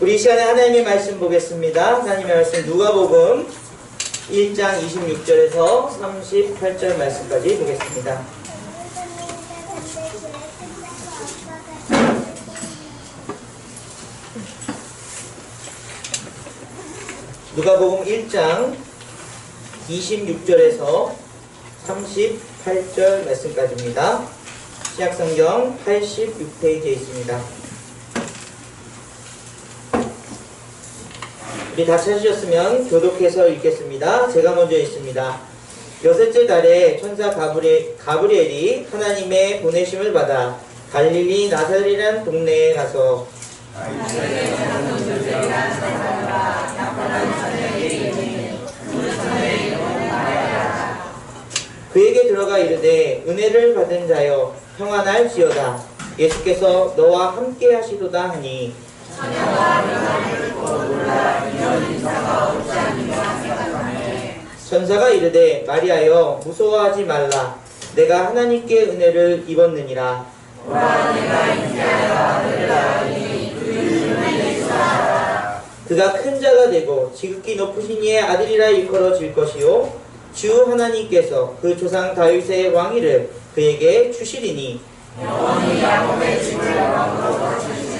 우리 이 시간에 하나님의 말씀 보겠습니다. 하나님의 말씀 누가복음 1장 26절에서 38절 말씀까지 보겠습니다. 누가복음 1장 26절에서 38절 말씀까지입니다. 신약성경 86페이지에 있습니다. 우리 다 찾으셨으면 교독해서 읽겠습니다. 제가 먼저 읽습니다. 여섯째 달에 천사 가브리엘이 하나님의 보내심을 받아 갈릴리 나사렛이라는 동네에 가서 그에게 들어가 이르되 은혜를 받은 자여 평안할지어다. 예수께서 너와 함께 하시도다 하니 천사가 이르되 마리아여 무서워하지 말라. 내가 하나님께 은혜를 입었느니라. 그가 큰 자가 되고 지극히 높으신 이의 아들이라 일컬어질 것이요 주 하나님께서 그 조상 다윗의 왕위를 그에게 주시리니 영원히 야곱의 집을 왕으로 거치시며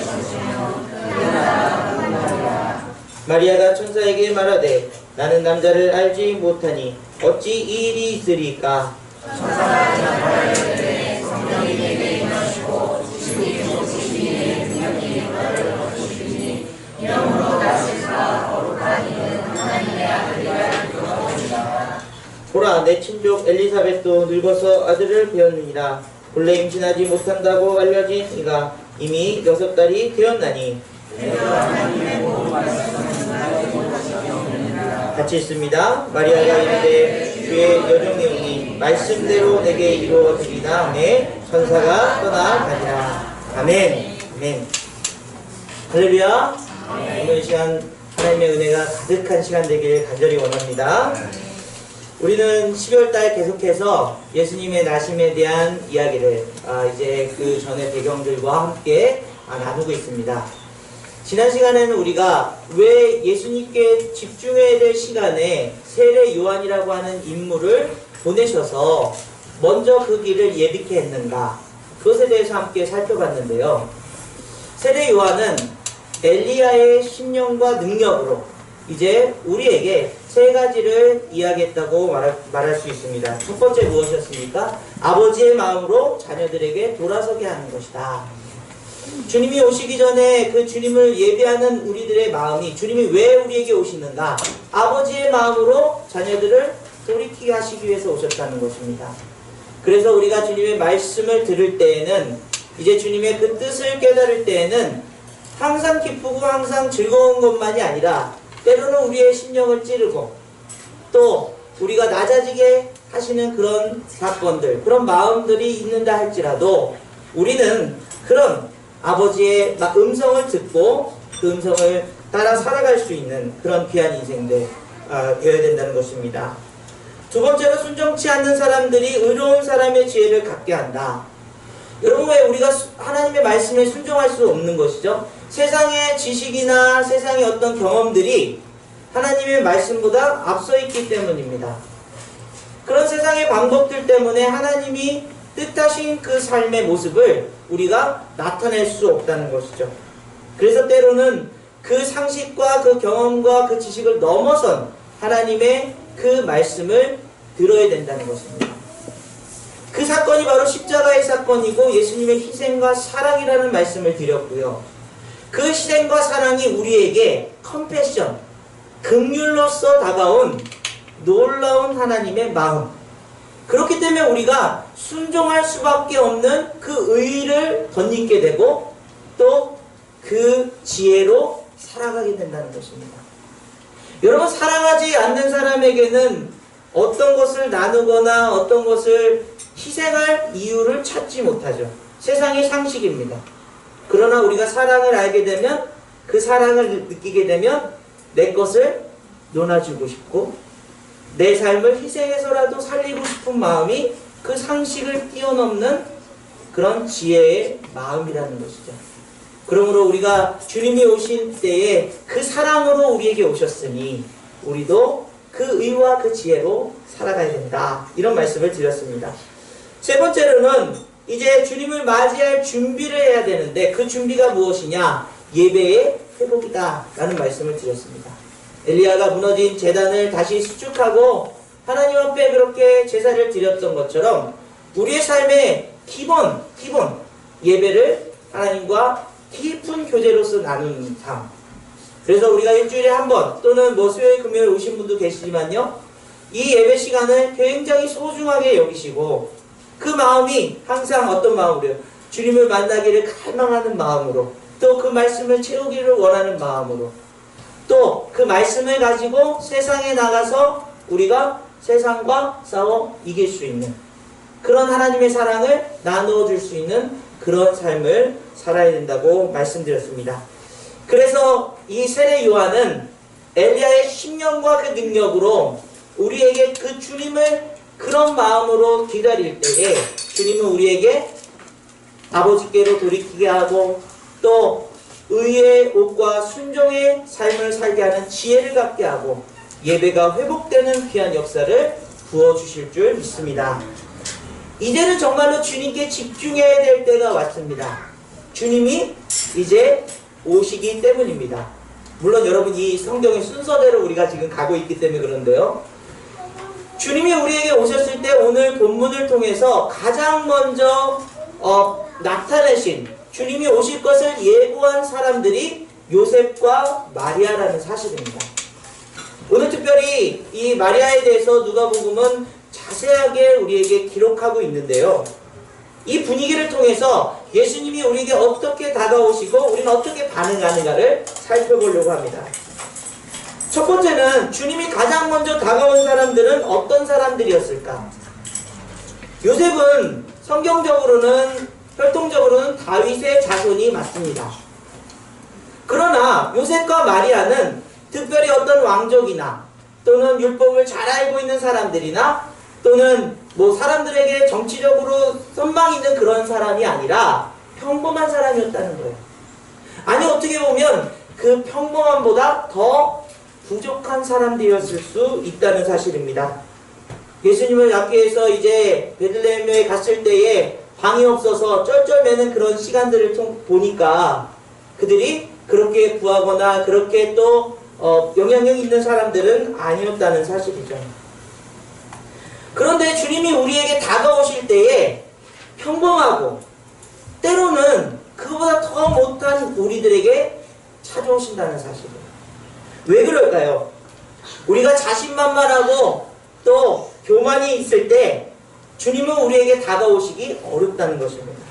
마리아가 천사에게 말하되 나는 남자를 알지 못하니 어찌 이 일이 있으리까? 천사가 말하되 성령이 내게 임하시고 지극히 높으신 이의 능력이 너를 거치시니 이러므로 다시가 거룩한 이는 하나님의 아들이라 일컬어지리라. 보라 내 친족 엘리사벳도 늙어서 아들을 배었느니라. 본래 임신하지 못한다고 알려진 이가 이미 6달이 되었나니 같이 있습니다. 마리아가 이르되 주의 여종의 영이 말씀대로 내게 이루어지리다 하매 천사가 떠나가니라. 아멘. 아멘. 할렐루야. 오늘 시간 하나님의 은혜가 가득한 시간 되길 간절히 원합니다. 우리는 12월달 계속해서 예수님의 나심에 대한 이야기를 이제 그 전의 배경들과 함께 나누고 있습니다. 지난 시간에는 우리가 왜 예수님께 집중해야 될 시간에 세례 요한이라고 하는 인물을 보내셔서 먼저 그 길을 예비케 했는가, 그것에 대해서 함께 살펴봤는데요. 세례 요한은 엘리야의 신령과 능력으로 이제 우리에게 세 가지를 이야기했다고 말할 수 있습니다. 첫 번째 무엇이었습니까? 아버지의 마음으로 자녀들에게 돌아서게 하는 것이다. 주님이 오시기 전에 그 주님을 예배하는 우리들의 마음이, 주님이 왜 우리에게 오시는가? 아버지의 마음으로 자녀들을 돌이키게 하시기 위해서 오셨다는 것입니다. 그래서 우리가 주님의 말씀을 들을 때에는, 이제 주님의 그 뜻을 깨달을 때에는 항상 기쁘고 항상 즐거운 것만이 아니라 때로는 우리의 심령을 찌르고 또 우리가 낮아지게 하시는 그런 사건들, 그런 마음들이 있는다 할지라도 우리는 그런 아버지의 음성을 듣고 그 음성을 따라 살아갈 수 있는 그런 귀한 인생들 되어야 된다는 것입니다. 두 번째로 순종치 않는 사람들이 의로운 사람의 지혜를 갖게 한다. 여러분, 왜 우리가 하나님의 말씀에 순종할 수 없는 것이죠? 세상의 지식이나 세상의 어떤 경험들이 하나님의 말씀보다 앞서 있기 때문입니다. 그런 세상의 방법들 때문에 하나님이 뜻하신 그 삶의 모습을 우리가 나타낼 수 없다는 것이죠. 그래서 때로는 그 상식과 그 경험과 그 지식을 넘어선 하나님의 그 말씀을 들어야 된다는 것입니다. 그 사건이 바로 십자가의 사건이고 예수님의 희생과 사랑이라는 말씀을 드렸고요. 그 희생과 사랑이 우리에게 컴패션, 긍휼로서 다가온 놀라운 하나님의 마음, 그렇기 때문에 우리가 순종할 수밖에 없는 그 의의를 덧입게 되고 또 그 지혜로 살아가게 된다는 것입니다. 여러분, 사랑하지 않는 사람에게는 어떤 것을 나누거나 어떤 것을 희생할 이유를 찾지 못하죠. 세상의 상식입니다. 그러나 우리가 사랑을 알게 되면, 그 사랑을 느끼게 되면 내 것을 논아주고 싶고 내 삶을 희생해서라도 살리고 싶은 마음이 그 상식을 뛰어넘는 그런 지혜의 마음이라는 것이죠. 그러므로 우리가 주님이 오신 때에 그 사랑으로 우리에게 오셨으니 우리도 그 의와 그 지혜로 살아가야 된다. 이런 말씀을 드렸습니다. 세 번째로는 이제 주님을 맞이할 준비를 해야 되는데 그 준비가 무엇이냐? 예배의 회복이다 라는 말씀을 드렸습니다. 엘리야가 무너진 제단을 다시 수축하고 하나님 앞에 그렇게 제사를 드렸던 것처럼 우리의 삶의 기본 예배를 하나님과 깊은 교제로서 나누는 삶. 그래서 우리가 일주일에 한 번 또는 뭐 수요일 금요일 오신 분도 계시지만요, 이 예배 시간을 굉장히 소중하게 여기시고 그 마음이 항상 어떤 마음으로요? 주님을 만나기를 갈망하는 마음으로, 또 그 말씀을 채우기를 원하는 마음으로, 또 그 말씀을 가지고 세상에 나가서 우리가 세상과 싸워 이길 수 있는 그런 하나님의 사랑을 나누어 줄 수 있는 그런 삶을 살아야 된다고 말씀드렸습니다. 그래서 이 세례 요한은 엘리야의 심령과 그 능력으로 우리에게 그 주님을 그런 마음으로 기다릴 때에 주님은 우리에게 아버지께로 돌이키게 하고 또 의의 옷과 순종의 삶을 살게 하는 지혜를 갖게 하고 예배가 회복되는 귀한 역사를 부어주실 줄 믿습니다. 이제는 정말로 주님께 집중해야 될 때가 왔습니다. 주님이 이제 오시기 때문입니다. 물론 여러분 이 성경의 순서대로 우리가 지금 가고 있기 때문에 그런데요. 주님이 우리에게 오셨을 때 오늘 본문을 통해서 가장 먼저 나타내신 주님이 오실 것을 예고한 사람들이 요셉과 마리아라는 사실입니다. 오늘 특별히 이 마리아에 대해서 누가복음은 자세하게 우리에게 기록하고 있는데요. 이 분위기를 통해서 예수님이 우리에게 어떻게 다가오시고 우리는 어떻게 반응하는가를 살펴보려고 합니다. 첫 번째는 주님이 가장 먼저 다가온 사람들은 어떤 사람들이었을까? 요셉은 성경적으로는 혈통적으로는 다윗의 자손이 맞습니다. 그러나 요셉과 마리아는 특별히 어떤 왕족이나 또는 율법을 잘 알고 있는 사람들이나 또는 뭐 사람들에게 정치적으로 선망 있는 그런 사람이 아니라 평범한 사람이었다는 거예요. 아니 어떻게 보면 그 평범함보다 더 부족한 사람들이었을 수 있다는 사실입니다. 예수님을 낳기 위해서 이제 베들레헴에 갔을 때에 방이 없어서 쩔쩔매는 그런 시간들을 보니까 그들이 그렇게 구하거나 그렇게 또 영향력 있는 사람들은 아니었다는 사실이죠. 그런데 주님이 우리에게 다가오실 때에 평범하고 때로는 그보다 더 못한 우리들에게 찾아오신다는 사실이에요. 왜 그럴까요? 우리가 자신만만하고 또 교만이 있을 때 주님은 우리에게 다가오시기 어렵다는 것입니다.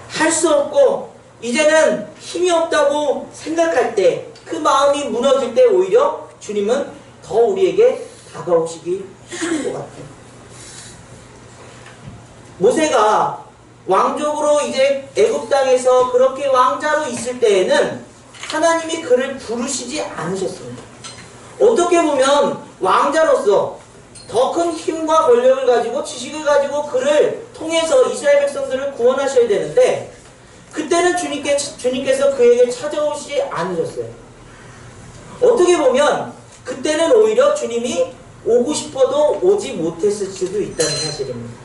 할 수 없고 이제는 힘이 없다고 생각할 때 그 마음이 무너질 때 오히려 주님은 더 우리에게 다가오시기 쉬운 것 같아요. 모세가 왕족으로 이제 애굽 땅에서 그렇게 왕자로 있을 때에는 하나님이 그를 부르시지 않으셨습니다. 어떻게 보면 왕자로서 더 큰 힘과 권력을 가지고 지식을 가지고 그를 통해서 이스라엘 백성들을 구원하셔야 되는데 그때는 주님께서 그에게 찾아오시지 않으셨어요. 어떻게 보면 그때는 오히려 주님이 오고 싶어도 오지 못했을 수도 있다는 사실입니다.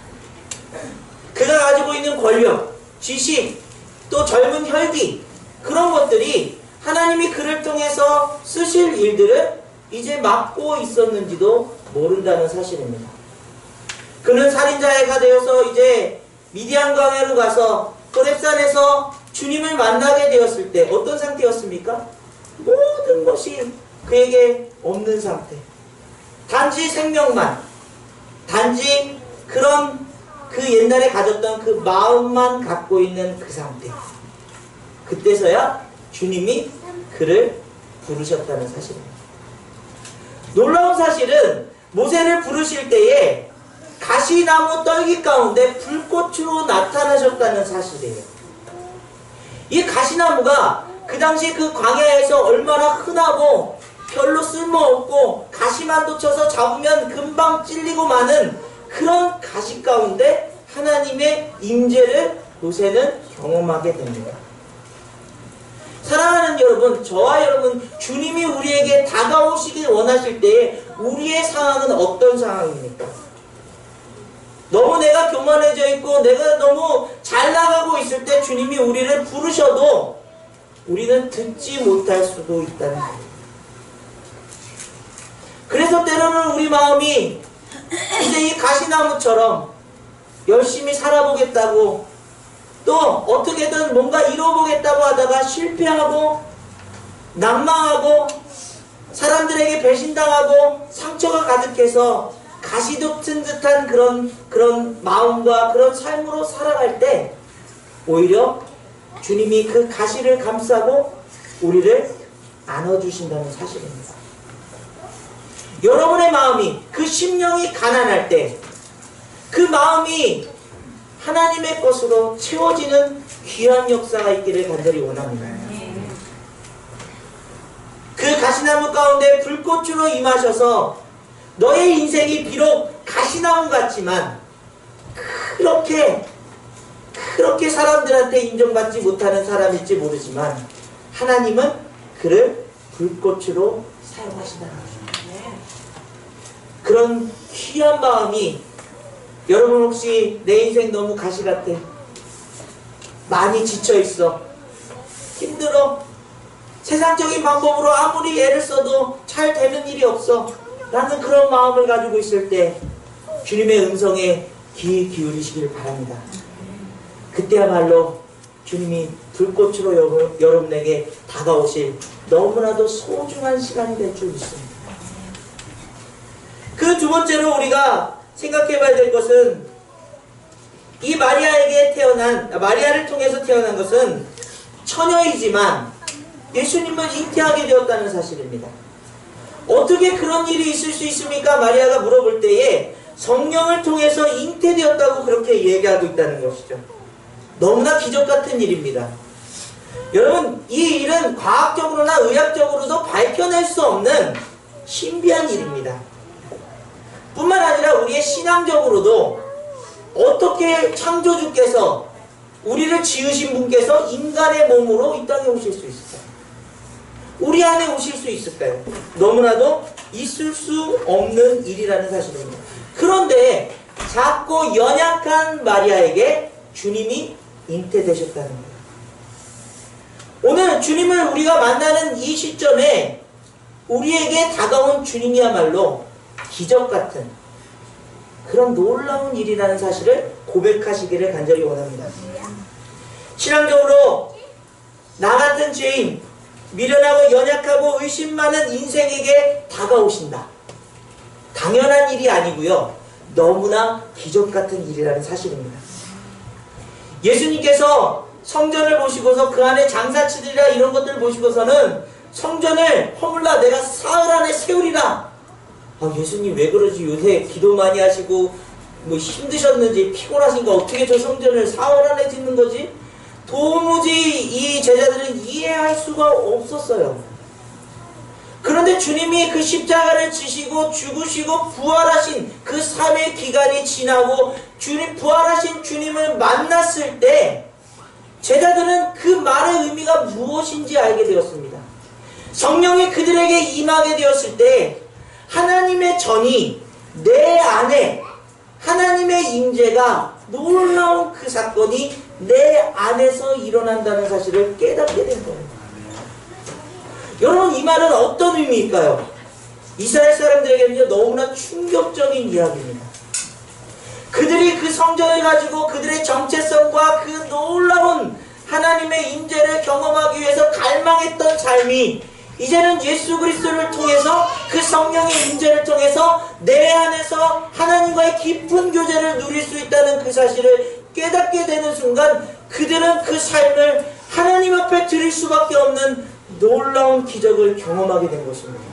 그가 가지고 있는 권력, 지식, 또 젊은 혈기 그런 것들이 하나님이 그를 통해서 쓰실 일들을 이제 막고 있었는지도 모른다는 사실입니다. 그는 살인자가 되어서 이제 미디안 광야로 가서 호렙산에서 주님을 만나게 되었을 때 어떤 상태였습니까? 모든 것이 그에게 없는 상태. 단지 생명만, 단지 그런 그 옛날에 가졌던 그 마음만 갖고 있는 그 상태. 그때서야 주님이 그를 부르셨다는 사실입니다. 놀라운 사실은 모세를 부르실 때에 가시나무 떨기 가운데 불꽃으로 나타나셨다는 사실이에요. 이 가시나무가 그 당시 그 광야에서 얼마나 흔하고 별로 쓸모없고 가시만 돋쳐서 잡으면 금방 찔리고 마는 그런 가시 가운데 하나님의 임재를 모세는 경험하게 됩니다. 사랑하는 여러분, 저와 여러분, 주님이 우리에게 다가오시길 원하실 때에 우리의 상황은 어떤 상황입니까? 너무 내가 교만해져 있고 내가 너무 잘 나가고 있을 때 주님이 우리를 부르셔도 우리는 듣지 못할 수도 있다는 거예요. 그래서 때로는 우리 마음이 이제 이 가시나무처럼 열심히 살아보겠다고 또 어떻게든 뭔가 이뤄보겠다고 하다가 실패하고 난망하고 사람들에게 배신당하고 상처가 가득해서 가시돋친 듯한 그런 마음과 그런 삶으로 살아갈 때 오히려 주님이 그 가시를 감싸고 우리를 안아주신다는 사실입니다. 여러분의 마음이 그 심령이 가난할 때 그 마음이 하나님의 것으로 채워지는 귀한 역사가 있기를 간절히 원합니다. 그 가시나무 가운데 불꽃으로 임하셔서 너의 인생이 비록 가시나무 같지만 그렇게 사람들한테 인정받지 못하는 사람일지 모르지만 하나님은 그를 불꽃으로 사용하신다는 거죠. 그런 귀한 마음이 여러분 혹시 내 인생 너무 가시 같아? 많이 지쳐있어. 힘들어. 세상적인 방법으로 아무리 애를 써도 잘 되는 일이 없어. 라는 그런 마음을 가지고 있을 때 주님의 음성에 귀 기울이시길 바랍니다. 그때야말로 주님이 불꽃으로 여러분에게 다가오실 너무나도 소중한 시간이 될 줄 믿습니다. 그 두 번째로 우리가 생각해 봐야 될 것은 이 마리아를 통해서 태어난 것은 처녀이지만 예수님을 잉태하게 되었다는 사실입니다. 어떻게 그런 일이 있을 수 있습니까? 마리아가 물어볼 때에 성령을 통해서 잉태되었다고 그렇게 얘기하고 있다는 것이죠. 너무나 기적 같은 일입니다. 여러분, 이 일은 과학적으로나 의학적으로도 밝혀낼 수 없는 신비한 일입니다. 뿐만 아니라 우리의 신앙적으로도 어떻게 창조주께서 우리를 지으신 분께서 인간의 몸으로 이 땅에 오실 수 있을까요? 우리 안에 오실 수 있을까요? 너무나도 있을 수 없는 일이라는 사실입니다. 그런데 작고 연약한 마리아에게 주님이 잉태되셨다는 거예요. 오늘 주님을 우리가 만나는 이 시점에 우리에게 다가온 주님이야말로 기적 같은 그런 놀라운 일이라는 사실을 고백하시기를 간절히 원합니다. 신앙적으로 나 같은 죄인, 미련하고 연약하고 의심 많은 인생에게 다가오신다. 당연한 일이 아니고요. 너무나 기적 같은 일이라는 사실입니다. 예수님께서 성전을 보시고서 그 안에 장사치들이라 이런 것들을 보시고서는 성전을 허물라 내가 사흘 안에 세우리라. 예수님 왜 그러지? 요새 기도 많이 하시고 뭐 힘드셨는지 피곤하신가 어떻게 저 성전을 사흘 안에 짓는 거지? 도무지 이 제자들은 이해할 수가 없었어요. 그런데 주님이 그 십자가를 지시고 죽으시고 부활하신 그 3일 기간이 지나고 부활하신 주님을 만났을 때 제자들은 그 말의 의미가 무엇인지 알게 되었습니다. 성령이 그들에게 임하게 되었을 때 하나님의 전이 내 안에 하나님의 임재가 놀라운 그 사건이 내 안에서 일어난다는 사실을 깨닫게 된 거예요. 여러분, 이 말은 어떤 의미일까요? 이스라엘 사람들에게는 너무나 충격적인 이야기입니다. 그들이 그 성전을 가지고 그들의 정체성과 그 놀라운 하나님의 임재를 경험하기 위해서 갈망했던 삶이 이제는 예수 그리스도를 통해서 그 성령의 임재를 통해서 내 안에서 하나님과의 깊은 교제를 누릴 수 있다는 그 사실을 깨닫게 되는 순간 그들은 그 삶을 하나님 앞에 드릴 수밖에 없는 놀라운 기적을 경험하게 된 것입니다.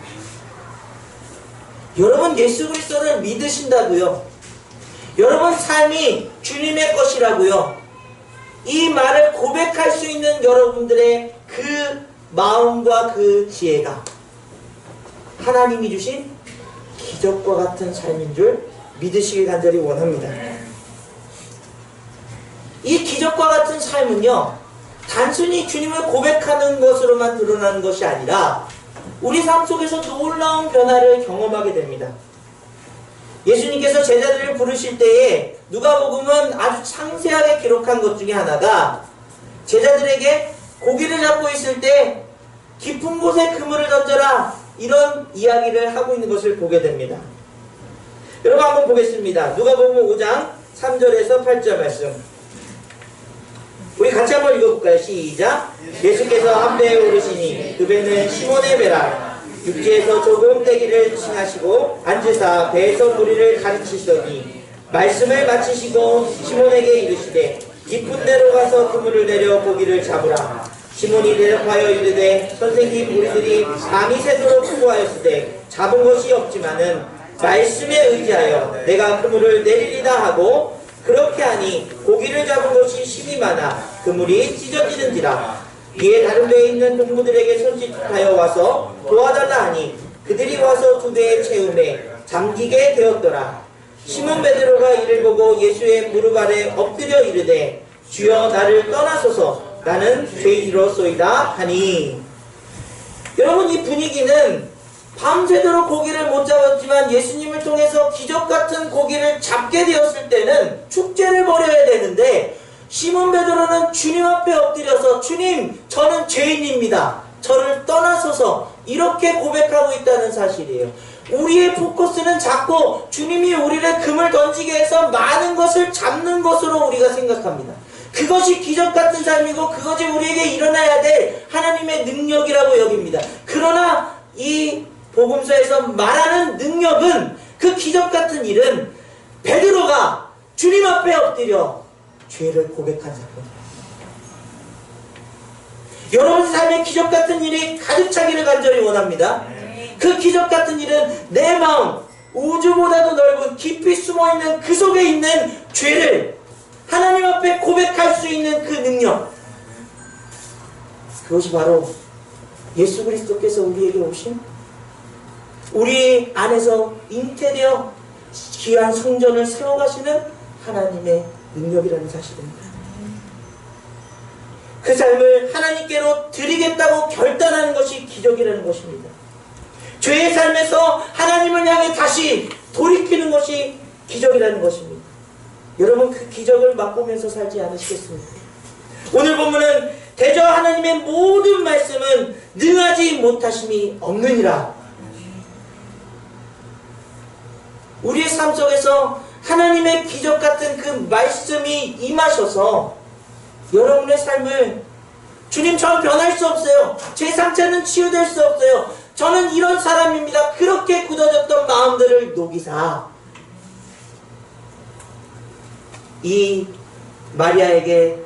여러분, 예수 그리스도를 믿으신다고요? 여러분 삶이 주님의 것이라고요? 이 말을 고백할 수 있는 여러분들의 그 마음과 그 지혜가 하나님이 주신 기적과 같은 삶인 줄 믿으시길 간절히 원합니다. 이 기적과 같은 삶은요, 단순히 주님을 고백하는 것으로만 드러나는 것이 아니라 우리 삶 속에서 놀라운 변화를 경험하게 됩니다. 예수님께서 제자들을 부르실 때에 누가복음은 아주 상세하게 기록한 것 중에 하나가 제자들에게 고기를 잡고 있을 때 깊은 곳에 그물을 던져라, 이런 이야기를 하고 있는 것을 보게 됩니다. 여러분 한번 보겠습니다. 누가복음 5장 3절에서 8절 말씀, 우리 같이 한번 읽어볼까요? 시작. 예수께서 한 배에 오르시니 그 배는 시몬의 배라. 육지에서 조금 떼기를 칭하시고 앉으사 배에서 무리를 가르치시더니 말씀을 마치시고 시몬에게 이르시되 깊은 데로 가서 그물을 내려 고기를 잡으라. 시몬이 대답하여 이르되 선생님, 우리들이 밤이 새도록 수고하였으되 잡은 것이 없지만은 말씀에 의지하여 내가 그물을 내리리다 하고, 그렇게 하니 고기를 잡은 것이 심이 많아 그물이 찢어지는지라. 이에 다른 배에 있는 동무들에게 손짓하여 와서 도와달라 하니 그들이 와서 두 배에 채우매 잠기게 되었더라. 시몬 베드로가 이를 보고 예수의 무릎 아래 엎드려 이르되 주여, 나를 떠나소서, 나는 죄인이로소이다 하니. 여러분, 이 분위기는 밤새도록 고기를 못 잡았지만 예수님을 통해서 기적같은 고기를 잡게 되었을 때는 축제를 벌여야 되는데, 시몬 베드로는 주님 앞에 엎드려서 주님, 저는 죄인입니다, 저를 떠나소서, 이렇게 고백하고 있다는 사실이에요. 우리의 포커스는 자꾸 주님이 우리를 금을 던지게 해서 많은 것을 잡는 것으로 우리가 생각합니다. 그것이 기적같은 삶이고 그것이 우리에게 일어나야 될 하나님의 능력이라고 여깁니다. 그러나 이 복음서에서 말하는 능력은, 그 기적같은 일은 베드로가 주님 앞에 엎드려 죄를 고백한 사건이에요. 여러분 삶에 기적같은 일이 가득 차기를 간절히 원합니다. 그 기적같은 일은 내 마음, 우주보다도 넓은 깊이 숨어있는 그 속에 있는 죄를 하나님 앞에 고백할 수 있는 그 능력, 그것이 바로 예수 그리스도께서 우리에게 오신, 우리 안에서 잉태되어 귀한 성전을 세워가시는 하나님의 능력이라는 사실입니다. 그 삶을 하나님께로 드리겠다고 결단하는 것이 기적이라는 것입니다. 죄의 삶에서 하나님을 향해 다시 돌이키는 것이 기적이라는 것입니다. 여러분, 그 기적을 맛보면서 살지 않으시겠습니까? 오늘 본문은 대저 하나님의 모든 말씀은 능하지 못하심이 없느니라. 우리의 삶 속에서 하나님의 기적같은 그 말씀이 임하셔서 여러분의 삶을, 주님, 저는 변할 수 없어요, 제 상처는 치유될 수 없어요, 저는 이런 사람입니다, 그렇게 굳어졌던 마음들을 녹이사 이 마리아에게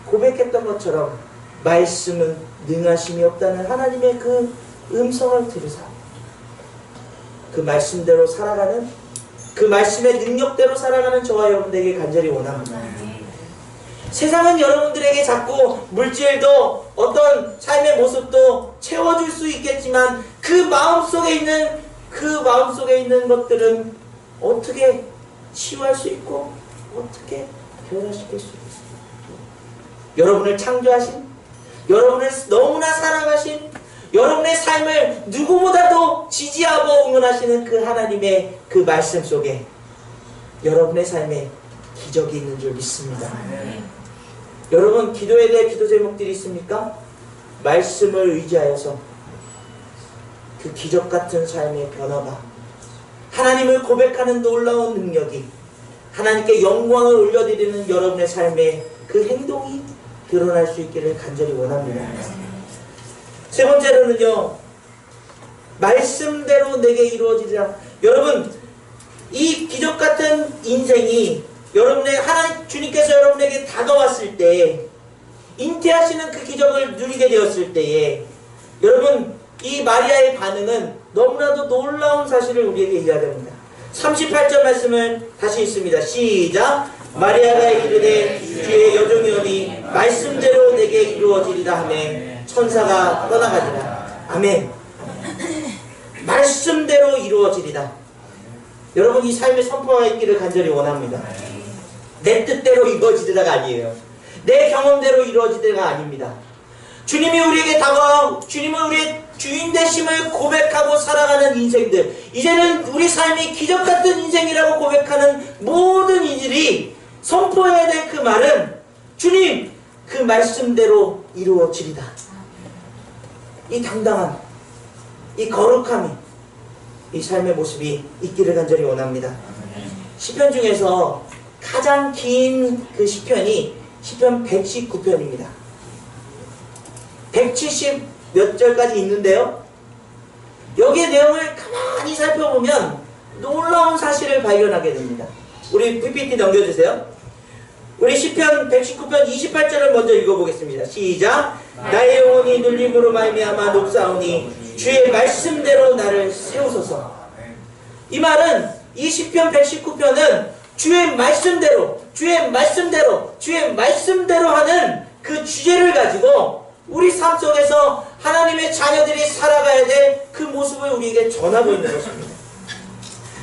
고백했던 것처럼 말씀은 능하심이 없다는 하나님의 그 음성을 들으사 그 말씀대로 살아가는, 그 말씀의 능력대로 살아가는 저와 여러분들에게 간절히 원합니다. 세상은 여러분들에게 자꾸 물질도 어떤 삶의 모습도 채워줄 수 있겠지만 그 마음속에 있는 것들은 어떻게 치유할 수 있고 어떻게 변화시킬 수 있습니까? 여러분을 창조하신, 여러분을 너무나 사랑하신, 여러분의 삶을 누구보다도 지지하고 응원하시는 그 하나님의 그 말씀 속에 여러분의 삶에 기적이 있는 줄 믿습니다. 여러분, 기도에 대해 기도 제목들이 있습니까? 말씀을 의지하여서 그 기적같은 삶의 변화가, 하나님을 고백하는 놀라운 능력이, 하나님께 영광을 올려드리는 여러분의 삶의 그 행동이 드러날 수 있기를 간절히 원합니다. 세 번째로는요, 말씀대로 내게 이루어지리라. 여러분, 이 기적같은 인생이 여러분의 하나님, 주님께서 여러분에게 다가왔을 때, 잉태하시는 그 기적을 누리게 되었을 때에 여러분, 이 마리아의 반응은 너무나도 놀라운 사실을 우리에게 이야기합니다. 38절 말씀을 다시 읽습니다. 시작. 마리아가 이르되 주의 여종이 오니 말씀대로 내게 이루어지리라 하매 천사가 떠나가니라. 아멘. 말씀대로 이루어지리라. 여러분, 이 삶의 선포가 있기를 간절히 원합니다. 내 뜻대로 이루어지리라가 아니에요. 내 경험대로 이루어질 때가 아닙니다. 주님이 우리에게 다가와 주님은 우리의 주인 되심을 고백하고 살아가는 인생들, 이제는 우리 삶이 기적같은 인생이라고 고백하는 모든 이들이 선포해야 될 그 말은 주님 그 말씀대로 이루어지리다. 이 당당함, 이 거룩함이 이 삶의 모습이 있기를 간절히 원합니다. 시편 중에서 가장 긴 그 시편이 시편 119편입니다. 170 몇 절까지 있는데요. 여기의 내용을 가만히 살펴보면 놀라운 사실을 발견하게 됩니다. 우리 PPT 넘겨주세요. 우리 시편 119편 28절을 먼저 읽어보겠습니다. 시작. 나의 영혼이 눌림으로 말미암아 녹사오니 주의 말씀대로 나를 세우소서. 이 말은 이 시편 119편은 주의 말씀대로 하는 그 주제를 가지고 우리 삶 속에서 하나님의 자녀들이 살아가야 될 그 모습을 우리에게 전하고 있는 것입니다.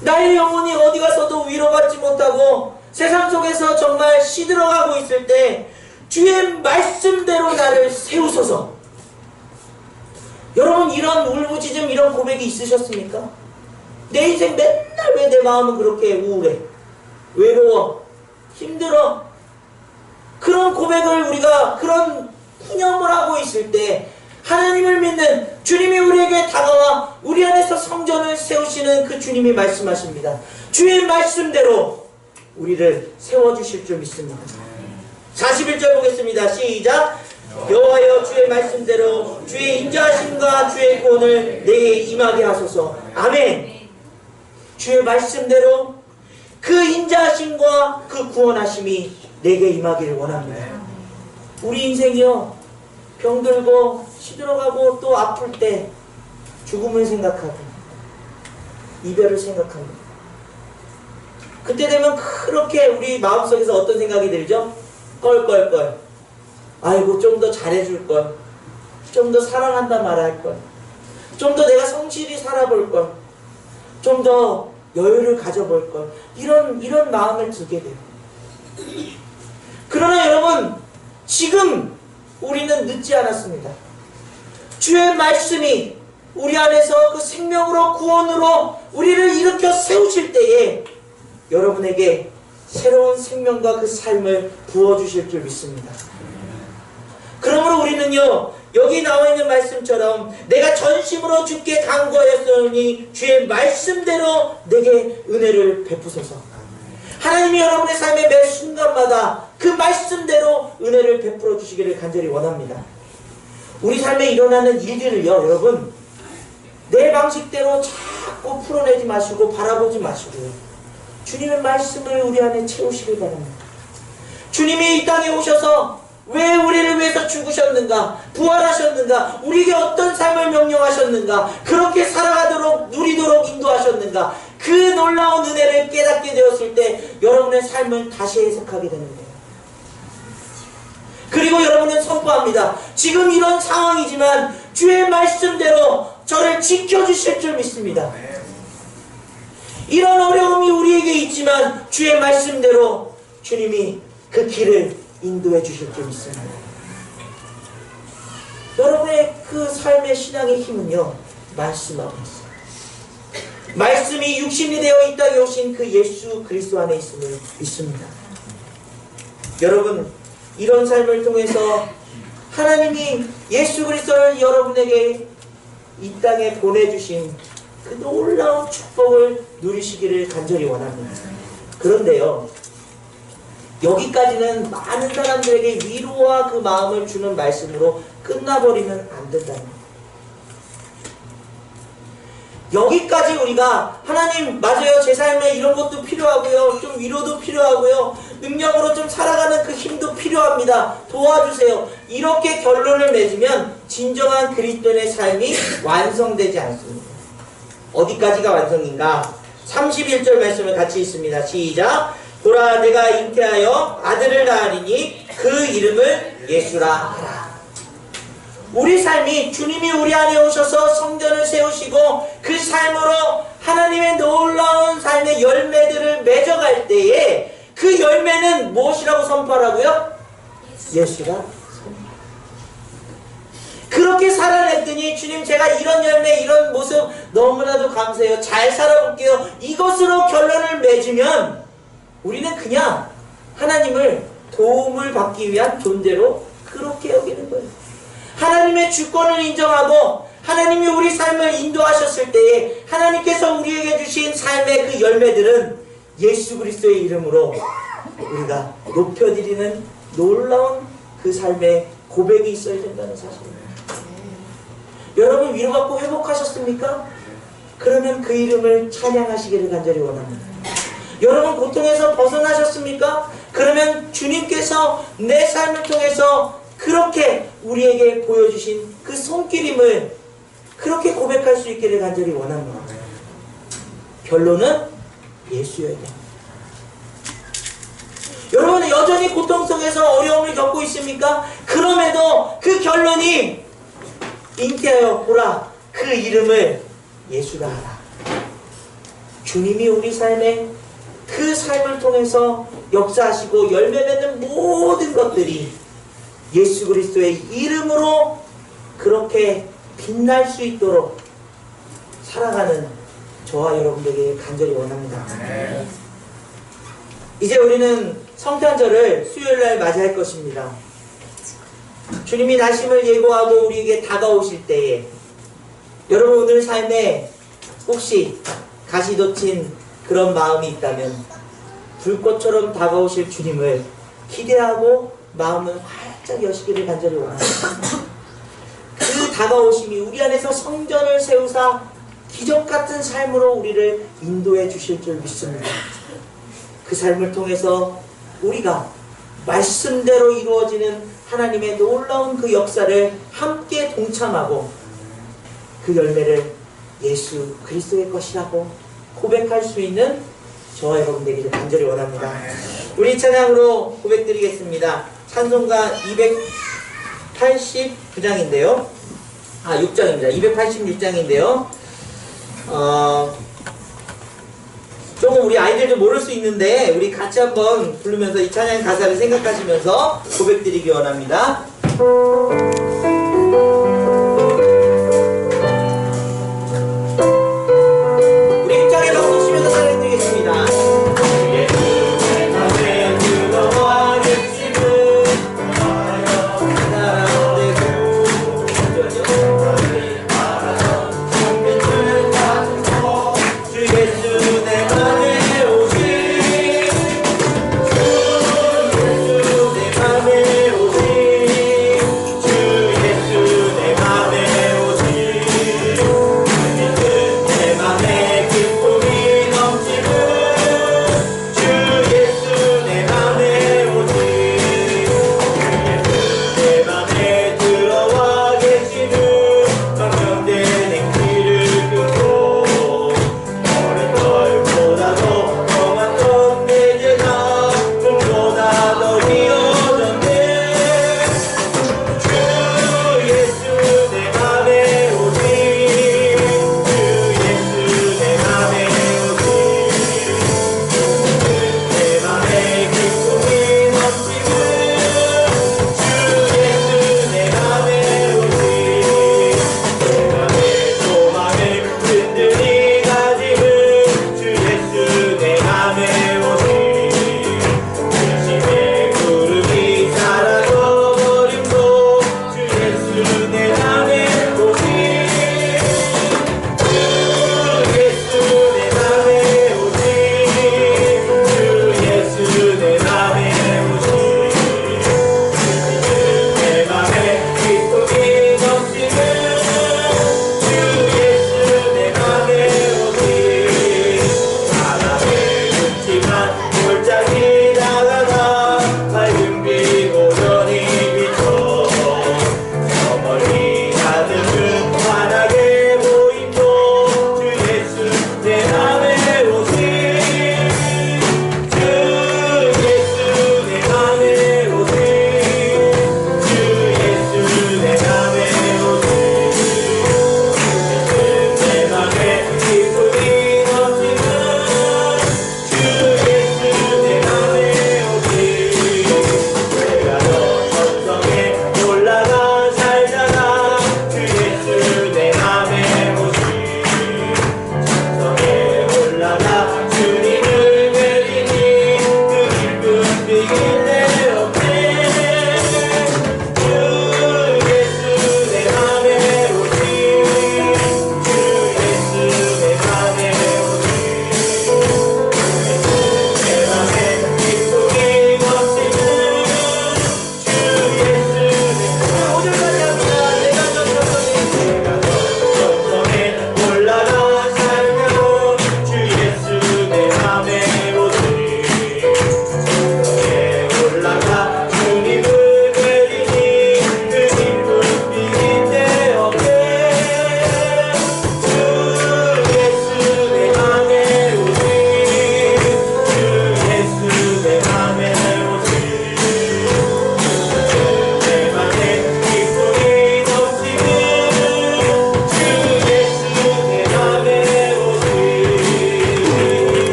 나의 영혼이 어디 가서도 위로받지 못하고 세상 속에서 정말 시들어가고 있을 때 주의 말씀대로 나를 세우소서. 여러분 이런 울부짖음 이런 고백이 있으셨습니까? 내 인생 맨날 왜 내 마음은 그렇게 우울해? 외로워? 힘들어? 그런 고백을 우리가 그런 푸념을 하고 있을 때 하나님을 믿는 주님이 우리에게 다가와 우리 안에서 성전을 세우시는 그 주님이 말씀하십니다. 주의 말씀대로 우리를 세워주실 줄 믿습니다. 41절 보겠습니다. 시작. 여호와여 주의 말씀대로 주의 인자하심과 주의 구원을 내게 임하게 하소서. 아멘. 주의 말씀대로 그 인자하심과 그 구원하심이 내게 임하기를 원합니다. 우리 인생이요, 병들고 시들어가고 또 아플 때 죽음을 생각하고 이별을 생각합니다. 그때 되면 그렇게 우리 마음속에서 어떤 생각이 들죠? 껄껄껄. 아이고 좀 더 잘해줄걸, 좀 더 사랑한다 말할걸, 좀 더 내가 성실히 살아볼걸, 좀 더 여유를 가져볼걸, 이런 마음을 들게 돼요. 그러나 여러분 지금 우리는 늦지 않았습니다. 주의 말씀이 우리 안에서 그 생명으로 구원으로 우리를 일으켜 세우실 때에 여러분에게 새로운 생명과 그 삶을 부어주실 줄 믿습니다. 그러므로 우리는요, 여기 나와 있는 말씀처럼 내가 전심으로 주께 간구하였으니 주의 말씀대로 내게 은혜를 베푸소서. 하나님이 여러분의 삶의 매 순간마다 그 말씀대로 은혜를 베풀어 주시기를 간절히 원합니다. 우리 삶에 일어나는 일들을요, 여러분 내 방식대로 자꾸 풀어내지 마시고 바라보지 마시고요, 주님의 말씀을 우리 안에 채우시길 바랍니다. 주님이 이 땅에 오셔서 왜 우리를 위해서 죽으셨는가, 부활하셨는가, 우리에게 어떤 삶을 명령하셨는가, 그렇게 살아가도록 누리도록 인도하셨는가, 그 놀라운 은혜를 깨닫게 되었을 때 여러분의 삶을 다시 해석하게 되는 거예요. 그리고 여러분은 선포합니다. 지금 이런 상황이지만 주의 말씀대로 저를 지켜주실 줄 믿습니다. 이런 어려움이 우리에게 있지만 주의 말씀대로 주님이 그 길을 인도해 주실 줄 믿습니다. 여러분의 그 삶의 신앙의 힘은요, 말씀 안에 있어요. 말씀이 육신이 되어 이 땅에 오신 그 예수 그리스도 안에 있음을 믿습니다. 여러분 이런 삶을 통해서 하나님이 예수 그리스도를 여러분에게 이 땅에 보내주신 그 놀라운 축복을 누리시기를 간절히 원합니다. 그런데요, 여기까지는 많은 사람들에게 위로와 그 마음을 주는 말씀으로 끝나버리면 안 된다는 거예요. 여기까지 우리가 하나님 맞아요, 제 삶에 이런 것도 필요하고요, 좀 위로도 필요하고요, 능력으로 좀 살아가는 그 힘도 필요합니다, 도와주세요, 이렇게 결론을 맺으면 진정한 그리스도인의 삶이 완성되지 않습니다. 어디까지가 완성인가? 31절 말씀을 같이 읽습니다. 시작. 보라 내가 잉태하여 아들을 낳으리니 그 이름을 예수라 하라. 우리 삶이 주님이 우리 안에 오셔서 성전을 세우시고 그 삶으로 하나님의 놀라운 삶의 열매들을 맺어갈 때에 그 열매는 무엇이라고 선포하라고요? 예수가 그렇게 살아냈더니 주님 제가 이런 열매 이런 모습 너무나도 감사해요. 잘 살아볼게요. 이것으로 결론을 맺으면 우리는 그냥 하나님을 도움을 받기 위한 존재로 그렇게 여기는 거예요. 하나님의 주권을 인정하고 하나님이 우리 삶을 인도하셨을 때에 하나님께서 우리에게 주신 삶의 그 열매들은 예수 그리스도의 이름으로 우리가 높여드리는 놀라운 그 삶의 고백이 있어야 된다는 사실입니다. 여러분 위로받고 회복하셨습니까? 그러면 그 이름을 찬양하시기를 간절히 원합니다. 여러분 고통에서 벗어나셨습니까? 그러면 주님께서 내 삶을 통해서 그렇게 우리에게 보여주신 그 손길임을 그렇게 고백할 수 있기를 간절히 원합니다. 결론은 예수여야 됩니다. 여러분은 여전히 고통 속에서 어려움을 겪고 있습니까? 그럼에도 그 결론이 인기하여 보라 그 이름을 예수라 하라. 주님이 우리 삶에 그 삶을 통해서 역사하시고 열매 맺는 모든 것들이 예수 그리스도의 이름으로 그렇게 빛날 수 있도록 살아가는 저와 여러분들에게 간절히 원합니다. 이제 우리는 성탄절을 수요일날 맞이할 것입니다. 주님이 나심을 예고하고 우리에게 다가오실 때에 여러분 오늘 삶에 혹시 가시돋친 그런 마음이 있다면 불꽃처럼 다가오실 주님을 기대하고 마음을 활짝 여시기를 간절히 원합니다. 그 다가오심이 우리 안에서 성전을 세우사 기적 같은 삶으로 우리를 인도해 주실 줄 믿습니다. 그 삶을 통해서 우리가 말씀대로 이루어지는 하나님의 놀라운 그 역사를 함께 동참하고 그 열매를 예수 그리스도의 것이라고 고백할 수 있는 저와 여러분들에게 간절히 원합니다. 우리 찬양으로 고백드리겠습니다. 찬송가 289장인데요. 6장입니다. 286장인데요. 조금 우리 아이들도 모를 수 있는데 우리 같이 한번 부르면서 이 찬양 가사를 생각하시면서 고백드리기 원합니다. 우리 입장에 박수 치면서 찬양드리겠습니다. 주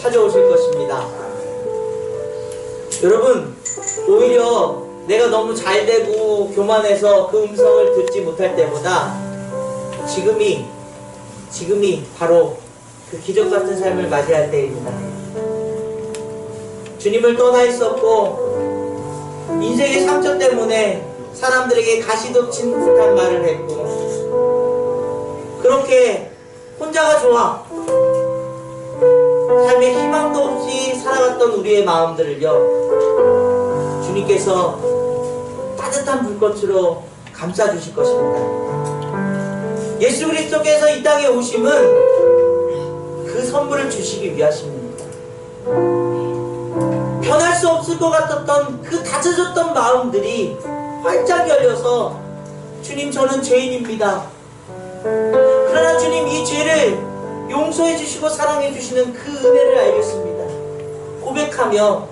찾아오실 것입니다. 여러분, 오히려 내가 너무 잘되고 교만해서 그 음성을 듣지 못할 때보다 지금이 바로 그 기적같은 삶을 맞이할 때입니다. 주님을 떠나 있었고 인생의 상처 때문에 사람들에게 가시돋친 듯한 말을 했고 그렇게 혼자가 좋아 삶에 희망도 없이 살아갔던 우리의 마음들을요 주님께서 따뜻한 불꽃으로 감싸주실 것입니다. 예수 그리스도께서 이 땅에 오심은 그 선물을 주시기 위하십니다. 변할 수 없을 것 같았던 그 다쳐졌던 마음들이 활짝 열려서 주님, 저는 죄인입니다. 그러나 주님, 이 죄를 용서해 주시고 사랑해 주시는 그 은혜를 알겠습니다. 고백하며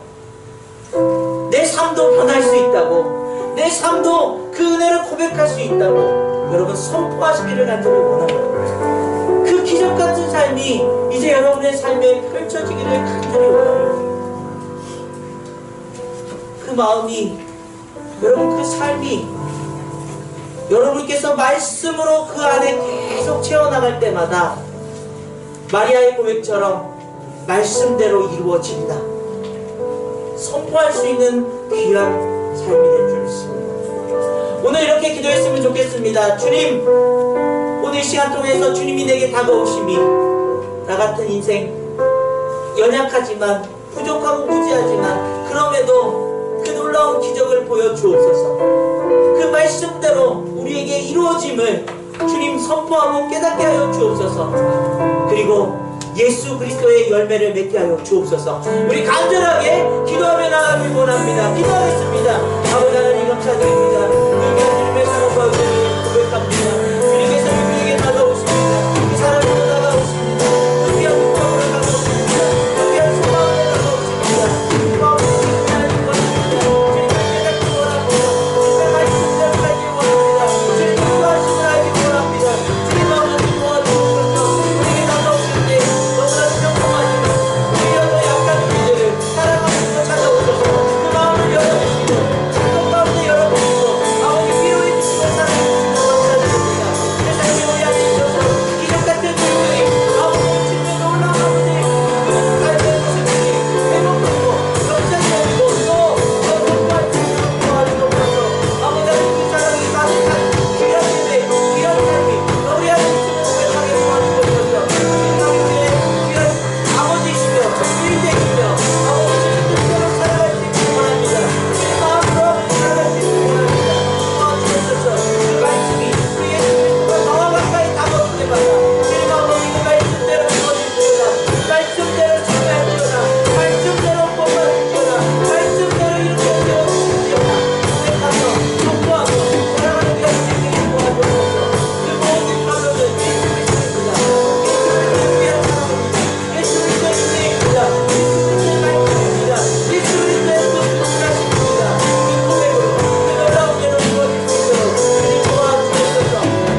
내 삶도 변할 수 있다고, 내 삶도 그 은혜를 고백할 수 있다고 여러분 선포하시기를 간절히 원합니다. 그 기적같은 삶이 이제 여러분의 삶에 펼쳐지기를 간절히 원합니다. 그 마음이, 여러분 그 삶이 여러분께서 말씀으로 그 안에 계속 채워나갈 때마다 마리아의 고백처럼 말씀대로 이루어진다 선포할 수 있는 귀한 삶이 될 줄 믿습니다. 오늘 이렇게 기도했으면 좋겠습니다. 주님, 오늘 시간 통해서 주님이 내게 다가오심이 나 같은 인생 연약하지만 부족하고 무지하지만 그럼에도 그 놀라운 기적을 보여주옵소서. 그 말씀대로 우리에게 이루어짐을 주님 선포하고 깨닫게 하여 주옵소서. 그리고 예수 그리스도의 열매를 맺게 하여 주옵소서. 우리 간절하게 기도하며 나가길 원합니다. 기도하겠습니다. 아버지 하나님 감사드립니다. 위대한 주님의 사랑과 은혜를 고백합니다. 주님께서 우리에게 다가오십니다. 그 사랑으로 다가오십니다. 그 귀한 축복으로 다가오십니다. 그 귀한 소망으로 다가오십니다. 그 마음을 하나님 원합니다. 주님을 깨닫기 원합니다. 주님의 말씀대로 살기 원합니다. 주님 구하심을 알기 원합니다. 주님 마음을 도와주옵소서. 우리에게 다가오실 때 너무나 평범하지만 우리여 더 약한 우리들을 사랑하시며 찾아오셔서 그 마음을 열어주시고 그 마음을 열어주시고 아버지 위로해 주시고 사랑해 주시고 감사드립니다. 내 삶에 우리 안에 있어서 기적같은 분들이 아버지 주님의 놀라운 아버지 그 삶의 모습들이 회복되고 감사드리고 또더 공부할 수 있도록 도와주옵소서. 아버지 하나님 그 사랑이 가득한 귀한 예배 귀한 삶이 우리 안에 있음을 고백하게 도와주옵소서. 우리의 귀한 아버지이시며 인생이며 아버지 뜻대로 살아갈 수 있기를 원합니다. 주님 마음으로 살아갈 수 있기를 원합니다. 도와주옵소서. 그 말씀이 우리 예수 그리스도가 나와 가까이 다가올 때마다 주님 아버지 그 말씀대로 이루어질지어다. 말씀대로 참여할지어다. 말씀대로 뽑아질지어다. 말씀대로 이렇게 되어질지어다. 고백하며 선포하며 살아가는 귀한 인생이 도와주옵소서. 그 모든 가면은 예수 그리스도입니다. 예수 그리스도의 귀한 사랑입니다. 예수 그리스도의 은혜입니다. 예수 그리스도의 말씀입니다. 예수 그리스도의 독하십니다. 이 고백으로 그 놀라운 예로 이루어질 수 있도록 주님 도와주옵소서.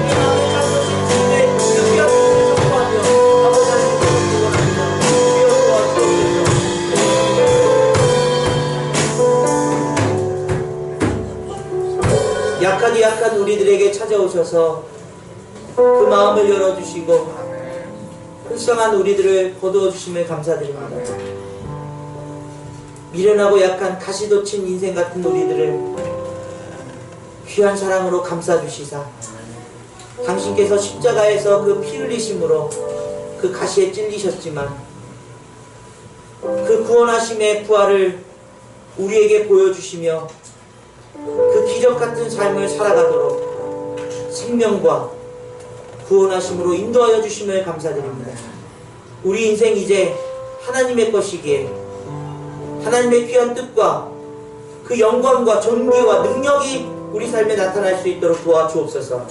우리 마음에 참으신 주님의 그 귀한 뜻을 선포하며 아버지 하나님 기도하기 원합니다. 주여 도와주옵소서. 약하디 약한 우리들에게 찾아오셔서 그 마음을 열어주시고 불쌍한 우리들을 거두어 주심을 감사드립니다. 미련하고 약한 가시돋친 인생 같은 우리들을 귀한 사랑으로 감싸주시사 당신께서 십자가에서 그 피 흘리심으로 그 가시에 찔리셨지만 그 구원하심의 부활을 우리에게 보여주시며 그 기적같은 삶을 살아가도록 생명과 구원하심으로 인도하여 주심을 감사드립니다. 우리 인생 이제 하나님의 것이기에 하나님의 귀한 뜻과 그 영광과 존귀와 능력이 우리 삶에 나타날 수 있도록 도와주옵소서.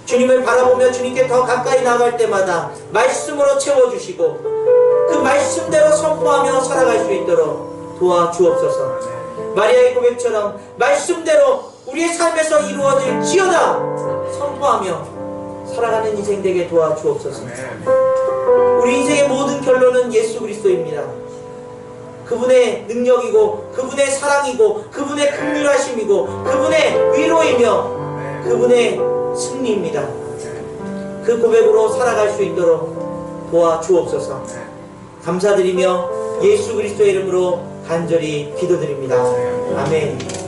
주님을 바라보며 주님께 더 가까이 나아갈 때마다 말씀으로 채워주시고 그 말씀대로 선포하며 살아갈 수 있도록 도와주옵소서. 마리아의 고백처럼 말씀대로 우리의 삶에서 이루어질지어다 선포하며 살아가는 인생 되게 도와주옵소서. 우리 인생의 모든 결론은 예수 그리스도입니다. 그분의 능력이고 그분의 사랑이고 그분의 긍휼하심이고 그분의 위로이며 그분의 승리입니다. 그 고백으로 살아갈 수 있도록 도와주옵소서. 감사드리며 예수 그리스도의 이름으로 간절히 기도드립니다. 아멘.